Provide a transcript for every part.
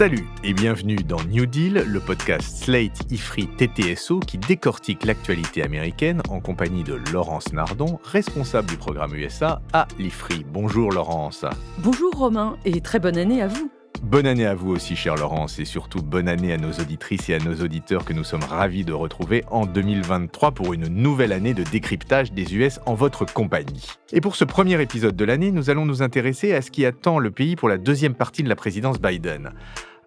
Salut et bienvenue dans New Deal, le podcast Slate IFRI TTSO qui décortique l'actualité américaine en compagnie de Laurence Nardon, responsable du programme USA à l'IFRI. Bonjour Laurence. Bonjour Romain et très bonne année à vous. Bonne année à vous aussi, chère Laurence, et surtout bonne année à nos auditrices et à nos auditeurs que nous sommes ravis de retrouver en 2023 pour une nouvelle année de décryptage des US en votre compagnie. Et pour ce premier épisode de l'année, nous allons nous intéresser à ce qui attend le pays pour la deuxième partie de la présidence Biden.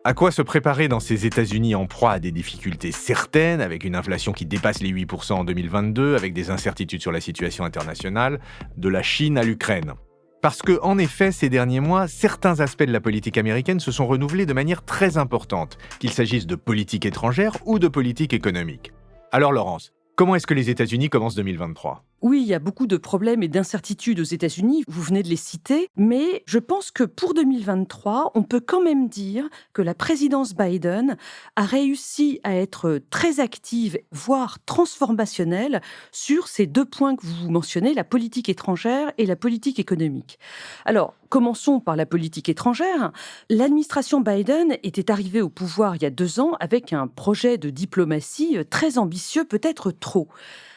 À quoi se préparer dans ces États-Unis en proie à des difficultés certaines, avec une inflation qui dépasse les 8% en 2022, avec des incertitudes sur la situation internationale, de la Chine à l'Ukraine. Parce que, en effet, ces derniers mois, certains aspects de la politique américaine se sont renouvelés de manière très importante, qu'il s'agisse de politique étrangère ou de politique économique. Alors Laurence, comment est-ce que les États-Unis commencent 2023 ? Oui, il y a beaucoup de problèmes et d'incertitudes aux États-Unis, vous venez de les citer, mais je pense que pour 2023, on peut quand même dire que la présidence Biden a réussi à être très active, voire transformationnelle, sur ces deux points que vous mentionnez, la politique étrangère et la politique économique. Alors, commençons par la politique étrangère. L'administration Biden était arrivée au pouvoir il y a 2 ans avec un projet de diplomatie très ambitieux, peut-être trop.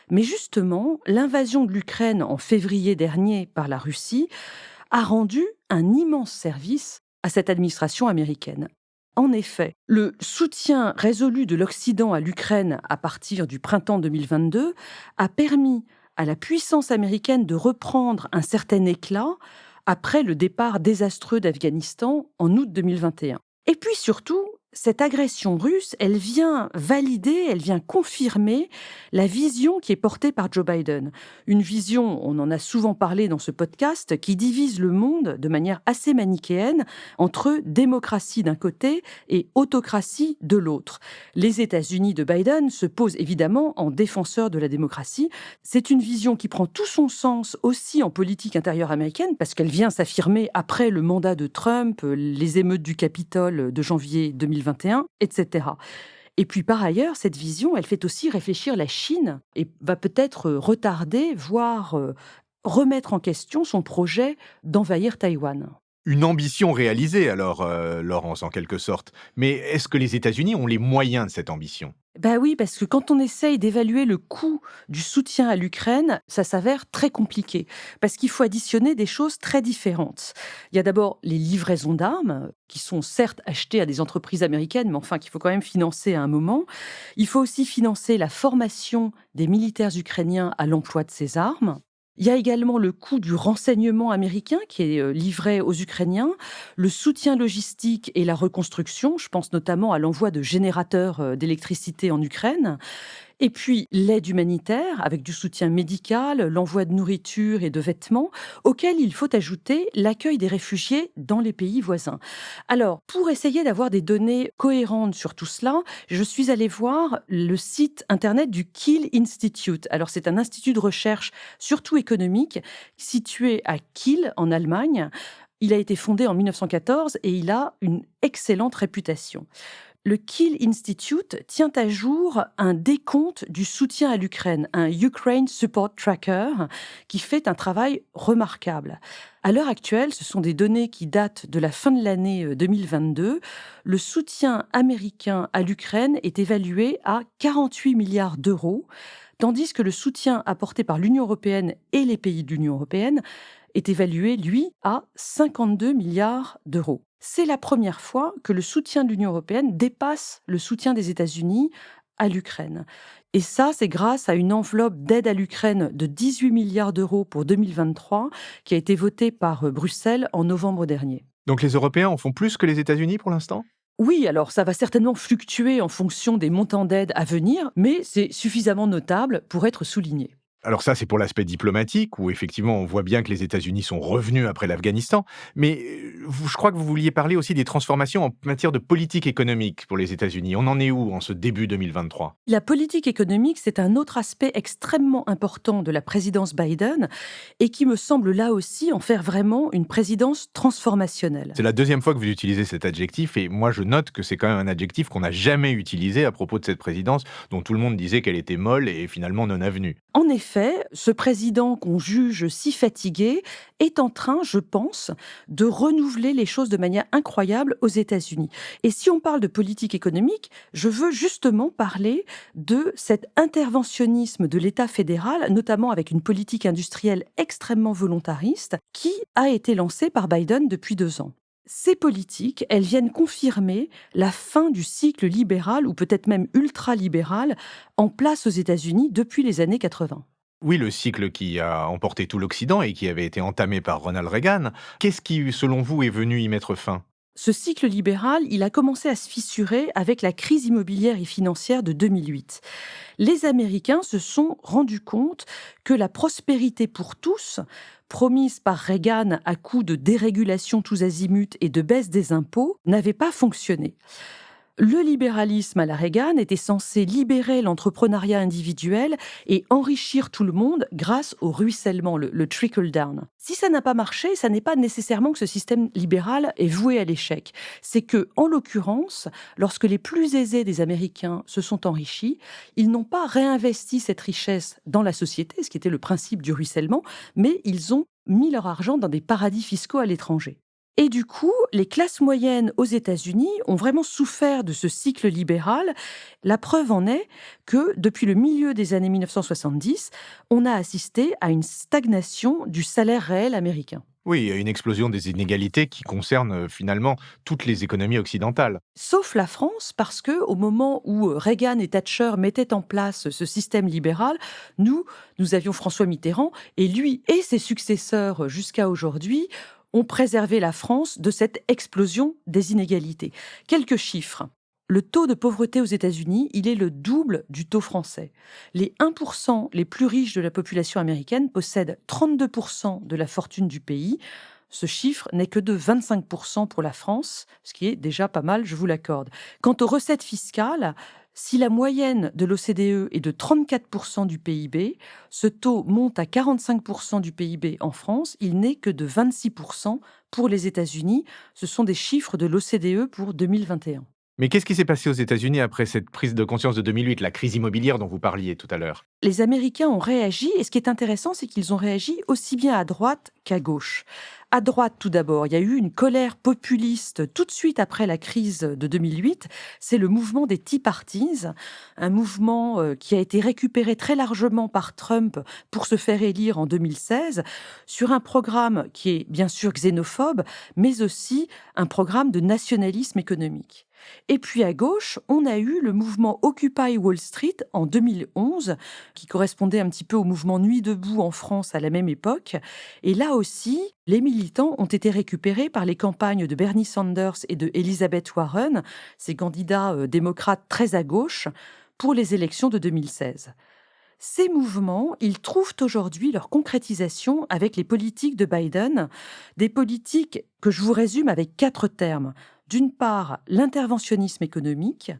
Mais justement, l'invasion de l'Ukraine en février dernier par la Russie a rendu un immense service à cette administration américaine. En effet, le soutien résolu de l'Occident à l'Ukraine à partir du printemps 2022 a permis à la puissance américaine de reprendre un certain éclat après le départ désastreux d'Afghanistan en août 2021. Et puis surtout, cette agression russe, elle vient valider, elle vient confirmer la vision qui est portée par Joe Biden. Une vision, on en a souvent parlé dans ce podcast, qui divise le monde de manière assez manichéenne entre démocratie d'un côté et autocratie de l'autre. Les États-Unis de Biden se posent évidemment en défenseurs de la démocratie. C'est une vision qui prend tout son sens aussi en politique intérieure américaine parce qu'elle vient s'affirmer après le mandat de Trump, les émeutes du Capitole de janvier 2021, etc. Et puis par ailleurs, cette vision, elle fait aussi réfléchir la Chine et va peut-être retarder, voire remettre en question son projet d'envahir Taïwan. Une ambition réalisée alors, Laurence, en quelque sorte. Mais est-ce que les États-Unis ont les moyens de cette ambition ? Ben oui, parce que quand on essaye d'évaluer le coût du soutien à l'Ukraine, ça s'avère très compliqué, parce qu'il faut additionner des choses très différentes. Il y a d'abord les livraisons d'armes, qui sont certes achetées à des entreprises américaines, mais enfin qu'il faut quand même financer à un moment. Il faut aussi financer la formation des militaires ukrainiens à l'emploi de ces armes. Il y a également le coût du renseignement américain qui est livré aux Ukrainiens, le soutien logistique et la reconstruction, je pense notamment à l'envoi de générateurs d'électricité en Ukraine, et puis l'aide humanitaire avec du soutien médical, l'envoi de nourriture et de vêtements, auquel il faut ajouter l'accueil des réfugiés dans les pays voisins. Alors, pour essayer d'avoir des données cohérentes sur tout cela, je suis allée voir le site internet du Kiel Institute. Alors, c'est un institut de recherche, surtout économique, situé à Kiel, en Allemagne. Il a été fondé en 1914 et il a une excellente réputation. Le Kiel Institute tient à jour un décompte du soutien à l'Ukraine, un Ukraine Support Tracker, qui fait un travail remarquable. À l'heure actuelle, ce sont des données qui datent de la fin de l'année 2022. Le soutien américain à l'Ukraine est évalué à 48 milliards d'euros, tandis que le soutien apporté par l'Union européenne et les pays de l'Union européenne est évalué, lui, à 52 milliards d'euros. C'est la première fois que le soutien de l'Union européenne dépasse le soutien des États-Unis à l'Ukraine. Et ça, c'est grâce à une enveloppe d'aide à l'Ukraine de 18 milliards d'euros pour 2023 qui a été votée par Bruxelles en novembre dernier. Donc les Européens en font plus que les États-Unis pour l'instant ? Oui, alors ça va certainement fluctuer en fonction des montants d'aide à venir, mais c'est suffisamment notable pour être souligné. Alors ça, c'est pour l'aspect diplomatique, où effectivement, on voit bien que les États-Unis sont revenus après l'Afghanistan. Mais je crois que vous vouliez parler aussi des transformations en matière de politique économique pour les États-Unis. On en est où en ce début 2023 ? La politique économique, c'est un autre aspect extrêmement important de la présidence Biden et qui me semble là aussi en faire vraiment une présidence transformationnelle. C'est la deuxième fois que vous utilisez cet adjectif, et moi je note que c'est quand même un adjectif qu'on n'a jamais utilisé à propos de cette présidence, dont tout le monde disait qu'elle était molle et finalement non avenue. En effet, fait, ce président qu'on juge si fatigué est en train, je pense, de renouveler les choses de manière incroyable aux États-Unis. Et si on parle de politique économique, je veux justement parler de cet interventionnisme de l'État fédéral, notamment avec une politique industrielle extrêmement volontariste, qui a été lancée par Biden depuis 2 ans. Ces politiques, elles viennent confirmer la fin du cycle libéral, ou peut-être même ultralibéral, en place aux États-Unis depuis les années 80. Oui, le cycle qui a emporté tout l'Occident et qui avait été entamé par Ronald Reagan. Qu'est-ce qui, selon vous, est venu y mettre fin? Ce cycle libéral, il a commencé à se fissurer avec la crise immobilière et financière de 2008. Les Américains se sont rendus compte que la prospérité pour tous, promise par Reagan à coup de dérégulation tous azimuts et de baisse des impôts, n'avait pas fonctionné. Le libéralisme à la Reagan était censé libérer l'entrepreneuriat individuel et enrichir tout le monde grâce au ruissellement, le trickle-down. Si ça n'a pas marché, ça n'est pas nécessairement que ce système libéral est voué à l'échec. C'est que, en l'occurrence, lorsque les plus aisés des Américains se sont enrichis, ils n'ont pas réinvesti cette richesse dans la société, ce qui était le principe du ruissellement, mais ils ont mis leur argent dans des paradis fiscaux à l'étranger. Et du coup, les classes moyennes aux États-Unis ont vraiment souffert de ce cycle libéral. La preuve en est que depuis le milieu des années 1970, on a assisté à une stagnation du salaire réel américain. Oui, il y a une explosion des inégalités qui concerne finalement toutes les économies occidentales. Sauf la France, parce que au moment où Reagan et Thatcher mettaient en place ce système libéral, nous avions François Mitterrand, et lui et ses successeurs jusqu'à aujourd'hui ont préservé la France de cette explosion des inégalités. Quelques chiffres. Le taux de pauvreté aux États-Unis, il est le double du taux français. Les 1% les plus riches de la population américaine possèdent 32% de la fortune du pays. Ce chiffre n'est que de 25% pour la France, ce qui est déjà pas mal, je vous l'accorde. Quant aux recettes fiscales, si la moyenne de l'OCDE est de 34% du PIB, ce taux monte à 45% du PIB en France, il n'est que de 26% pour les États-Unis. Ce sont des chiffres de l'OCDE pour 2021. Mais qu'est-ce qui s'est passé aux États-Unis après cette prise de conscience de 2008, la crise immobilière dont vous parliez tout à l'heure? Les Américains ont réagi, et ce qui est intéressant, c'est qu'ils ont réagi aussi bien à droite qu'à gauche. À droite, tout d'abord, il y a eu une colère populiste tout de suite après la crise de 2008. C'est le mouvement des Tea Parties, un mouvement qui a été récupéré très largement par Trump pour se faire élire en 2016, sur un programme qui est bien sûr xénophobe, mais aussi un programme de nationalisme économique. Et puis à gauche, on a eu le mouvement Occupy Wall Street en 2011, qui correspondait un petit peu au mouvement Nuit debout en France à la même époque. Et là aussi, les militants ont été récupérés par les campagnes de Bernie Sanders et de Elizabeth Warren, ces candidats démocrates très à gauche, pour les élections de 2016. Ces mouvements, ils trouvent aujourd'hui leur concrétisation avec les politiques de Biden, des politiques que je vous résume avec 4 termes. D'une part, l'interventionnisme économique,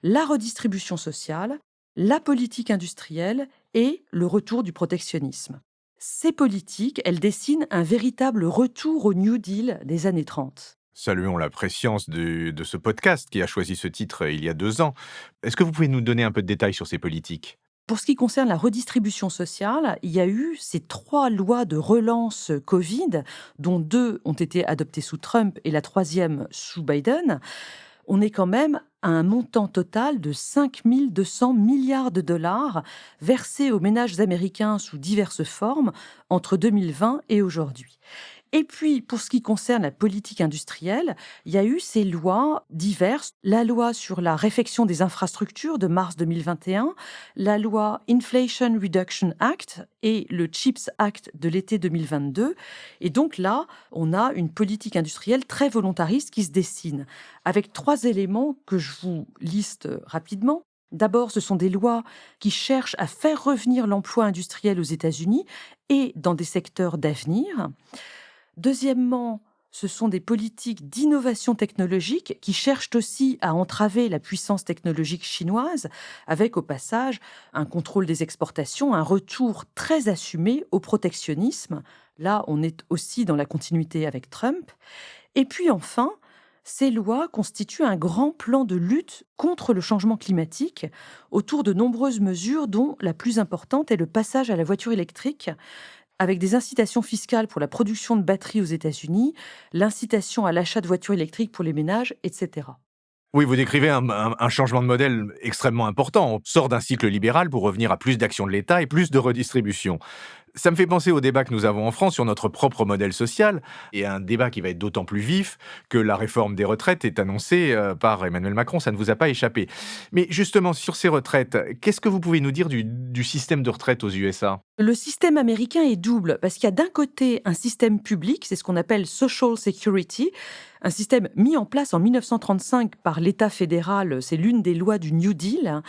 la redistribution sociale, la politique industrielle et le retour du protectionnisme. Ces politiques, elles dessinent un véritable retour au New Deal des années 30. Saluons la préscience de ce podcast qui a choisi ce titre il y a 2 ans. Est-ce que vous pouvez nous donner un peu de détails sur ces politiques? Pour ce qui concerne la redistribution sociale, il y a eu ces 3 lois de relance Covid, dont 2 ont été adoptées sous Trump et la 3e sous Biden. On est quand même à un montant total de 5 200 milliards de dollars versés aux ménages américains sous diverses formes entre 2020 et aujourd'hui. Et puis, pour ce qui concerne la politique industrielle, il y a eu ces lois diverses. La loi sur la réfection des infrastructures de mars 2021, la loi Inflation Reduction Act et le CHIPS Act de l'été 2022. Et donc là, on a une politique industrielle très volontariste qui se dessine, avec 3 éléments que je vous liste rapidement. D'abord, ce sont des lois qui cherchent à faire revenir l'emploi industriel aux États-Unis et dans des secteurs d'avenir. Deuxièmement, ce sont des politiques d'innovation technologique qui cherchent aussi à entraver la puissance technologique chinoise, avec au passage un contrôle des exportations, un retour très assumé au protectionnisme. Là, on est aussi dans la continuité avec Trump. Et puis enfin, Ces lois constituent un grand plan de lutte contre le changement climatique autour de nombreuses mesures dont la plus importante est le passage à la voiture électrique avec des incitations fiscales pour la production de batteries aux États-Unis, l'incitation à l'achat de voitures électriques pour les ménages, etc. Oui, vous décrivez un changement de modèle extrêmement important. On sort d'un cycle libéral pour revenir à plus d'action de l'État et plus de redistribution. Ça me fait penser au débat que nous avons en France sur notre propre modèle social, et un débat qui va être d'autant plus vif que la réforme des retraites est annoncée par Emmanuel Macron, ça ne vous a pas échappé. Mais justement, sur ces retraites, qu'est-ce que vous pouvez nous dire du système de retraite aux USA? Le système américain est double parce qu'il y a d'un côté un système public, c'est ce qu'on appelle Social Security, un système mis en place en 1935 par l'État fédéral, c'est l'une des lois du New Deal,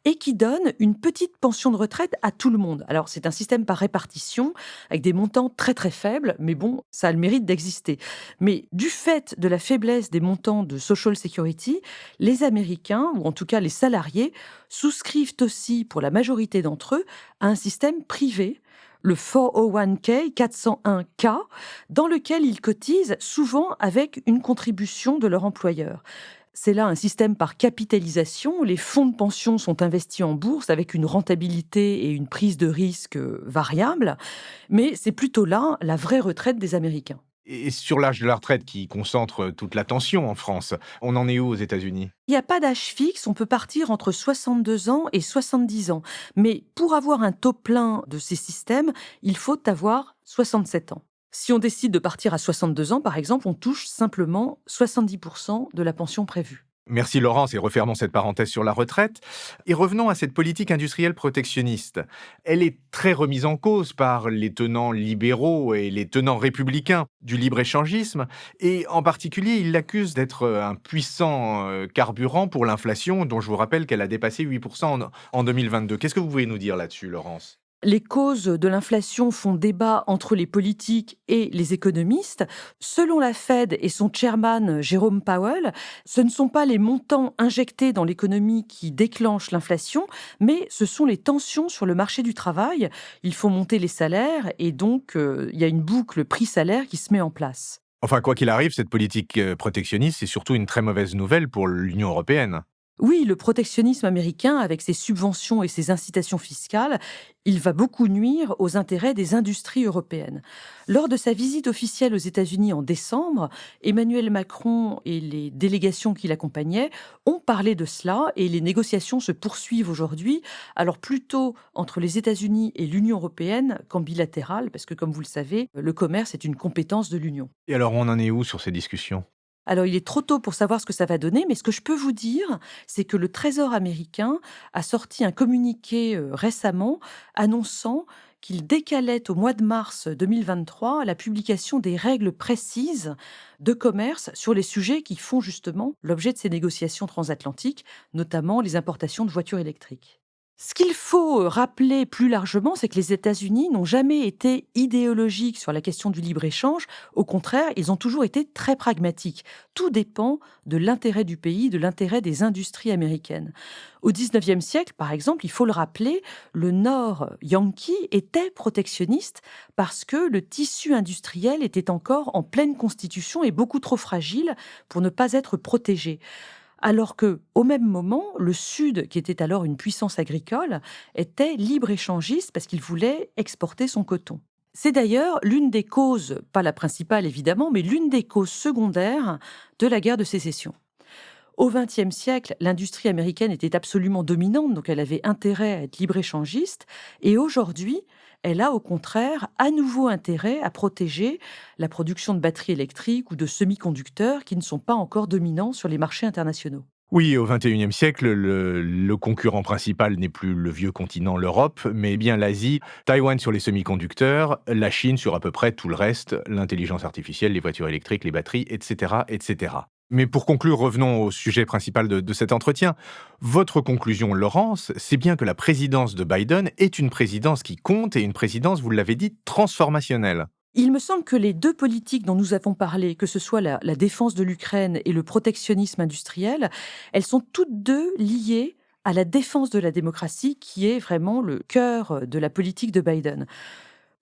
et qui donne une petite pension de retraite à tout le monde. Alors c'est un système par répartition avec des montants très très faibles, mais bon, ça a le mérite d'exister. Mais du fait de la faiblesse des montants de Social Security, les Américains, ou en tout cas les salariés, souscrivent aussi, pour la majorité d'entre eux, à un système privé, le 401k, 401k, dans lequel ils cotisent souvent avec une contribution de leur employeur. C'est là un système par capitalisation. Les fonds de pension sont investis en bourse avec une rentabilité et une prise de risque variable, mais c'est plutôt là la vraie retraite des Américains. Et sur l'âge de la retraite qui concentre toute l'attention en France, on en est où aux États-Unis? Il n'y a pas d'âge fixe, on peut partir entre 62 ans et 70 ans. Mais pour avoir un taux plein de ces systèmes, il faut avoir 67 ans. Si on décide de partir à 62 ans, par exemple, on touche simplement 70% de la pension prévue. Merci Laurence, et refermons cette parenthèse sur la retraite. Et revenons à cette politique industrielle protectionniste. Elle est très remise en cause par les tenants libéraux et les tenants républicains du libre-échangisme. Et en particulier, ils l'accusent d'être un puissant carburant pour l'inflation, dont je vous rappelle qu'elle a dépassé 8% en 2022. Qu'est-ce que vous pouvez nous dire là-dessus, Laurence? Les causes de l'inflation font débat entre les politiques et les économistes. Selon la Fed et son chairman Jérôme Powell, ce ne sont pas les montants injectés dans l'économie qui déclenchent l'inflation, mais ce sont les tensions sur le marché du travail. Il faut monter les salaires et donc il y a une boucle prix-salaire qui se met en place. Enfin, quoi qu'il arrive, cette politique protectionniste, c'est surtout une très mauvaise nouvelle pour l'Union européenne. Oui, le protectionnisme américain, avec ses subventions et ses incitations fiscales, il va beaucoup nuire aux intérêts des industries européennes. Lors de sa visite officielle aux États-Unis en décembre, Emmanuel Macron et les délégations qui l'accompagnaient ont parlé de cela et les négociations se poursuivent aujourd'hui, alors plutôt entre les États-Unis et l'Union européenne qu'en bilatéral, parce que comme vous le savez, le commerce est une compétence de l'Union. Et alors, on en est où sur ces discussions? Alors, il est trop tôt pour savoir ce que ça va donner, mais ce que je peux vous dire, c'est que le Trésor américain a sorti un communiqué récemment annonçant qu'il décalait au mois de mars 2023 la publication des règles précises de commerce sur les sujets qui font justement l'objet de ces négociations transatlantiques, notamment les importations de voitures électriques. Ce qu'il faut rappeler plus largement, c'est que les États-Unis n'ont jamais été idéologiques sur la question du libre-échange. Au contraire, ils ont toujours été très pragmatiques. Tout dépend de l'intérêt du pays, de l'intérêt des industries américaines. Au XIXe siècle, par exemple, il faut le rappeler, le Nord yankee était protectionniste parce que le tissu industriel était encore en pleine constitution et beaucoup trop fragile pour ne pas être protégé. Alors que, au même moment, le Sud, qui était alors une puissance agricole, était libre-échangiste parce qu'il voulait exporter son coton. C'est d'ailleurs l'une des causes, pas la principale évidemment, mais l'une des causes secondaires de la guerre de sécession. Au XXe siècle, l'industrie américaine était absolument dominante, donc elle avait intérêt à être libre-échangiste. Et aujourd'hui, elle a au contraire à nouveau intérêt à protéger la production de batteries électriques ou de semi-conducteurs qui ne sont pas encore dominants sur les marchés internationaux. Oui, au XXIe siècle, le concurrent principal n'est plus le vieux continent, l'Europe, mais bien l'Asie, Taïwan sur les semi-conducteurs, la Chine sur à peu près tout le reste, l'intelligence artificielle, les voitures électriques, les batteries, etc., etc. Mais pour conclure, revenons au sujet principal de cet entretien. Votre conclusion, Laurence, c'est bien que la présidence de Biden est une présidence qui compte et une présidence, vous l'avez dit, transformationnelle. Il me semble que les deux politiques dont nous avons parlé, que ce soit la défense de l'Ukraine et le protectionnisme industriel, elles sont toutes deux liées à la défense de la démocratie, qui est vraiment le cœur de la politique de Biden.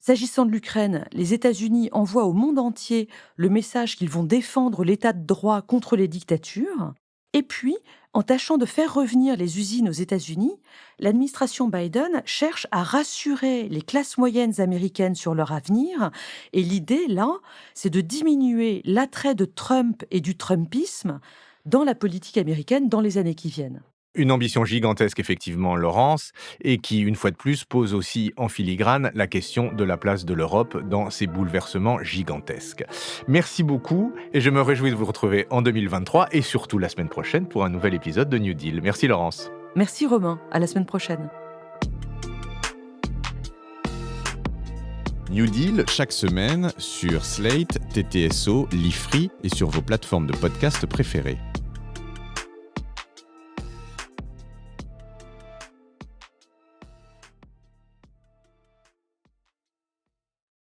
S'agissant de l'Ukraine, les États-Unis envoient au monde entier le message qu'ils vont défendre l'état de droit contre les dictatures. Et puis, en tâchant de faire revenir les usines aux États-Unis, l'administration Biden cherche à rassurer les classes moyennes américaines sur leur avenir. Et l'idée, là, c'est de diminuer l'attrait de Trump et du Trumpisme dans la politique américaine dans les années qui viennent. Une ambition gigantesque, effectivement, Laurence, et qui, une fois de plus, pose aussi en filigrane la question de la place de l'Europe dans ces bouleversements gigantesques. Merci beaucoup, et je me réjouis de vous retrouver en 2023 et surtout la semaine prochaine pour un nouvel épisode de New Deal. Merci Laurence. Merci Romain, à la semaine prochaine. New Deal, chaque semaine, sur Slate, TTSO, Lifree et sur vos plateformes de podcast préférées.